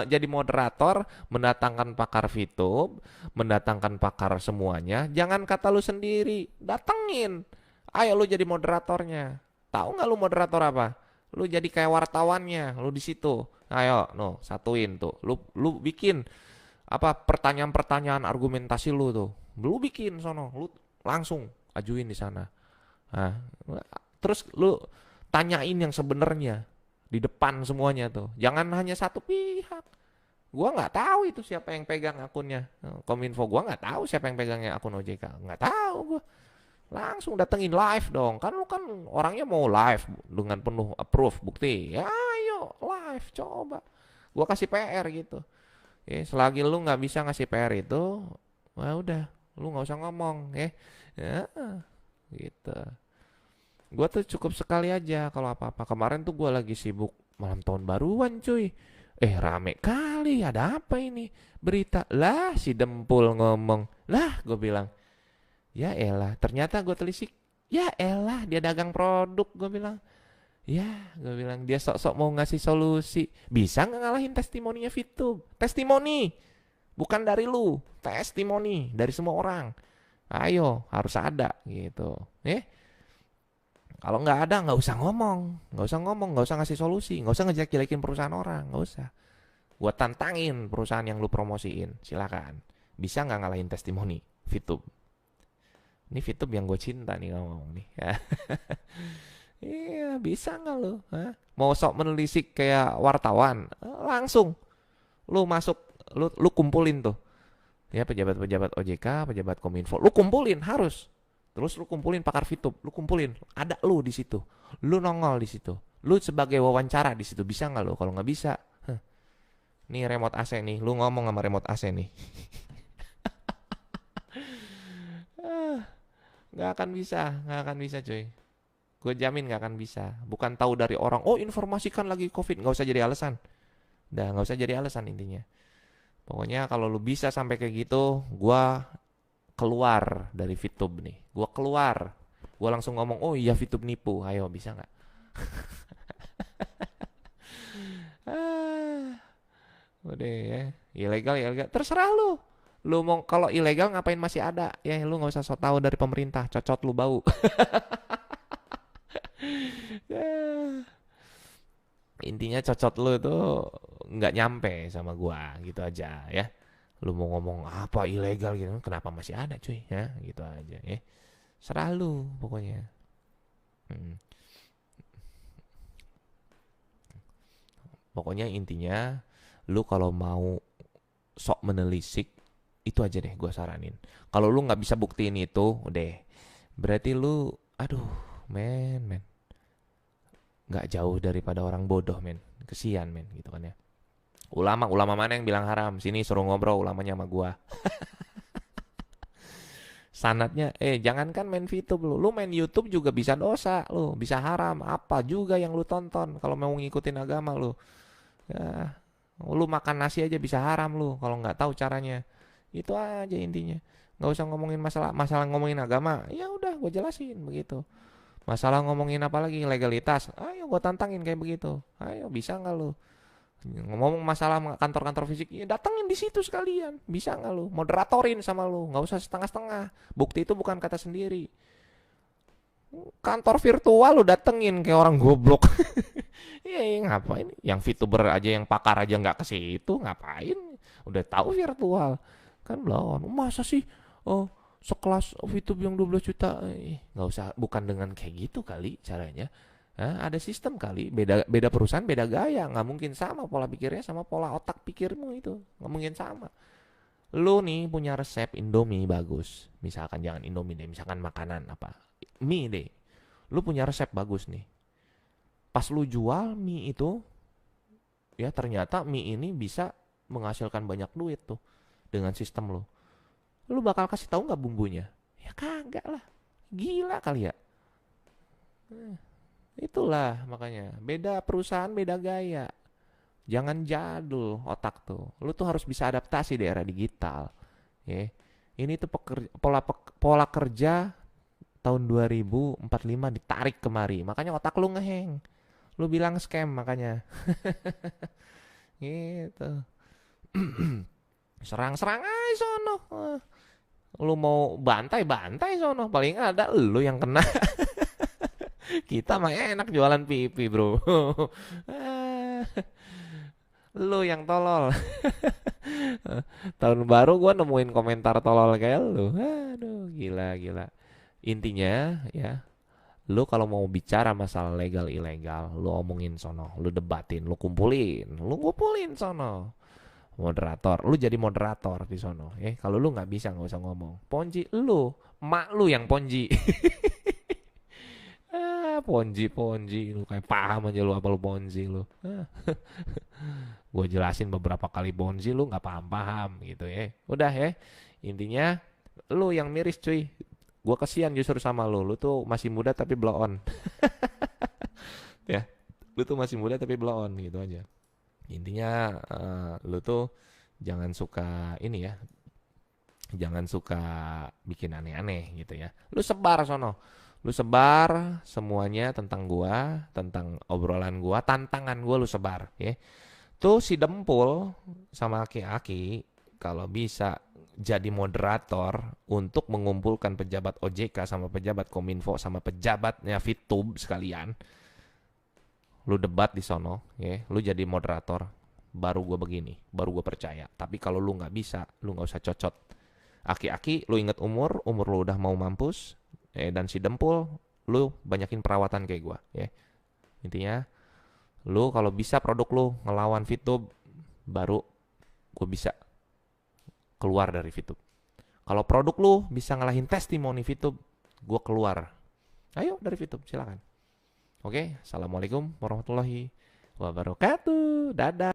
jadi moderator, mendatangkan pakar VTube, mendatangkan pakar semuanya. Jangan kata lu sendiri, datengin. Ayo lu jadi moderatornya. Tahu nggak lu moderator apa? Lu jadi kayak wartawannya, lu di situ. Ayo, no, satuin tuh. Lu bikin apa pertanyaan-pertanyaan argumentasi lu tuh. Lu bikin sono, lu langsung ajuin di sana. Nah, terus lu tanyain yang sebenarnya di depan semuanya tuh. Jangan hanya satu pihak. Gua nggak tahu itu siapa yang pegang akunnya. Kominfo gua nggak tahu siapa yang pegangnya akun OJK. Nggak tahu gua. Langsung datengin live dong. Kan lu kan orangnya mau live dengan penuh approve bukti. Ya, ayo live coba. Gua kasih PR gitu. Ya, selagi lu nggak bisa ngasih PR itu, wah udah, lu nggak usah ngomong, ya. Ya, gitu. Gua tuh cukup sekali aja kalau apa-apa. Kemarin tuh gua lagi sibuk malam tahun baruan, cuy. Rame kali, ada apa ini? Berita. Lah, si Dempul ngomong. Lah, gue bilang, ya elah, ternyata gue telisik. Ya elah, dia dagang produk, gue bilang. Ya, gue bilang dia sok-sok mau ngasih solusi. Bisa nggak ngalahin testimoninya VTube? Testimoni, bukan dari lu. Testimoni dari semua orang. Ayo, harus ada gitu. Kalau nggak ada, nggak usah ngomong, nggak usah ngasih solusi, nggak usah ngejelek-jelekin perusahaan orang, nggak usah. Gua tantangin perusahaan yang lu promosiin, silakan. Bisa nggak ngalahin testimoni VTube? Ini VTube yang gue cinta nih ngomong nih. Iya, bisa nggak lu? Hah? Mau sok menelisik kayak wartawan? Langsung, lu masuk, lu kumpulin tuh. Ya pejabat-pejabat OJK, pejabat Kominfo, lu kumpulin harus. Terus lu kumpulin pakar VTube, lu kumpulin, ada lu di situ, lu nongol di situ, lu sebagai wawancara di situ, bisa nggak lu? Kalau nggak bisa, nih remote AC nih, lu ngomong sama remote AC nih, nggak akan bisa, cuy. Gue jamin nggak akan bisa. Bukan tahu dari orang, oh informasikan lagi COVID, nggak usah jadi alasan, nggak usah jadi alasan intinya. Pokoknya kalau lu bisa sampai kayak gitu, gue keluar dari VTube nih. Gua keluar. Gua langsung ngomong, oh iya VTube nipu. Ayo bisa nggak? Udah ya. Ilegal. Terserah lu. Lu mau kalau ilegal ngapain masih ada? Ya lu nggak usah so tau dari pemerintah. Cocot lu bau. Intinya cocot lu itu nggak nyampe sama gua gitu aja ya. Lu mau ngomong apa ilegal gitu, kenapa masih ada cuy ya, gitu aja ya. Serah lu pokoknya. Hmm. Pokoknya intinya lu kalau mau sok menelisik itu aja deh gue saranin. Kalau lu nggak bisa buktiin itu, udah berarti lu, aduh, men, nggak jauh daripada orang bodoh men, kesian men gitu kan ya. Ulama mana yang bilang haram? Sini suruh ngobrol ulamanya sama gua. Sanatnya, jangankan main VTube lu main YouTube juga bisa dosa lu, bisa haram. Apa juga yang lu tonton kalau mau ngikutin agama lu. Ya, lu makan nasi aja bisa haram lu kalau nggak tahu caranya. Itu aja intinya. Nggak usah ngomongin masalah ngomongin agama. Ya udah, gue jelasin begitu. Masalah ngomongin apa lagi legalitas. Ayo gue tantangin kayak begitu. Ayo bisa nggak lu? Ngomong masalah kantor-kantor fisik, ya datengin di situ sekalian. Bisa nggak lu? Moderatorin sama lu, nggak usah setengah-setengah. Bukti itu bukan kata sendiri. Kantor virtual lu datengin kayak orang goblok. Iya, ngapain? Yang VTuber aja, yang pakar aja nggak ke situ, ngapain? Udah tahu virtual. Kan belum. Masa sih? Oh, sekelas VTuber yang 12 juta. Nggak usah, bukan dengan kayak gitu kali caranya. Hah, ada sistem kali, beda beda perusahaan, beda gaya, nggak mungkin sama pola pikirnya sama pola otak pikirmu itu, nggak mungkin sama. Lu nih punya resep Indomie bagus, misalkan jangan Indomie deh, misalkan makanan apa, mie deh, lu punya resep bagus nih. Pas lu jual mie itu, ya ternyata mie ini bisa menghasilkan banyak duit tuh dengan sistem lu. Lu bakal kasih tahu nggak bumbunya? Ya kagak lah, gila kali ya. Itulah makanya beda perusahaan beda gaya. Jangan jadul otak tuh. Lu tuh harus bisa adaptasi di era digital. Ya. Ini tuh pola kerja tahun 2045 ditarik kemari. Makanya otak lu ngeheng. Lu bilang scam makanya. Gitu. Serang-serang aja sono. Lu mau bantai-bantai sono. Paling ada lu yang kena. Kita mah enak jualan pipi, bro. Lu yang tolol. Tahun baru gua nemuin komentar tolol kayak lu. Aduh, gila gila. Intinya ya, lu kalau mau bicara masalah legal ilegal, lu omongin sono, lu debatin, lu kumpulin sono. Moderator, lu jadi moderator di sono. Kalau lu nggak bisa nggak usah ngomong. Ponji lu, mak lu yang ponji. Ponji ponji, lu kayak paham aja lu apa lu ponji lu. Gue jelasin beberapa kali ponzi lu nggak paham-paham gitu ya. Udah ya. Intinya lu yang miris cuy. Gue kesian justru sama lu. Lu tuh masih muda tapi blow on. Ya. Lu tuh masih muda tapi blow on gitu aja. Intinya lu tuh jangan suka ini ya. Jangan suka bikin aneh-aneh gitu ya. Lu sebar sono. Lu sebar semuanya tentang gua, tentang obrolan gua, tantangan gua lu sebar ya. Tuh si Dempul sama aki-aki kalau bisa jadi moderator untuk mengumpulkan pejabat OJK sama pejabat Kominfo sama pejabatnya Fitub sekalian. Lu debat di sono, ya. Lu jadi moderator. Baru gue begini, baru gue percaya. Tapi kalau lu nggak bisa, lu nggak usah cocot. Aki-aki, lu inget umur lu udah mau mampus, dan si Dempul, lu banyakin perawatan kayak gue, ya. Intinya, lu kalau bisa produk lu ngelawan Fitub, baru gue bisa keluar dari Fitub. Kalau produk lu bisa ngalahin testimoni Fitub, gue keluar. Ayo dari Fitub, silakan. Oke, assalamualaikum warahmatullahi wabarakatuh. Dadah.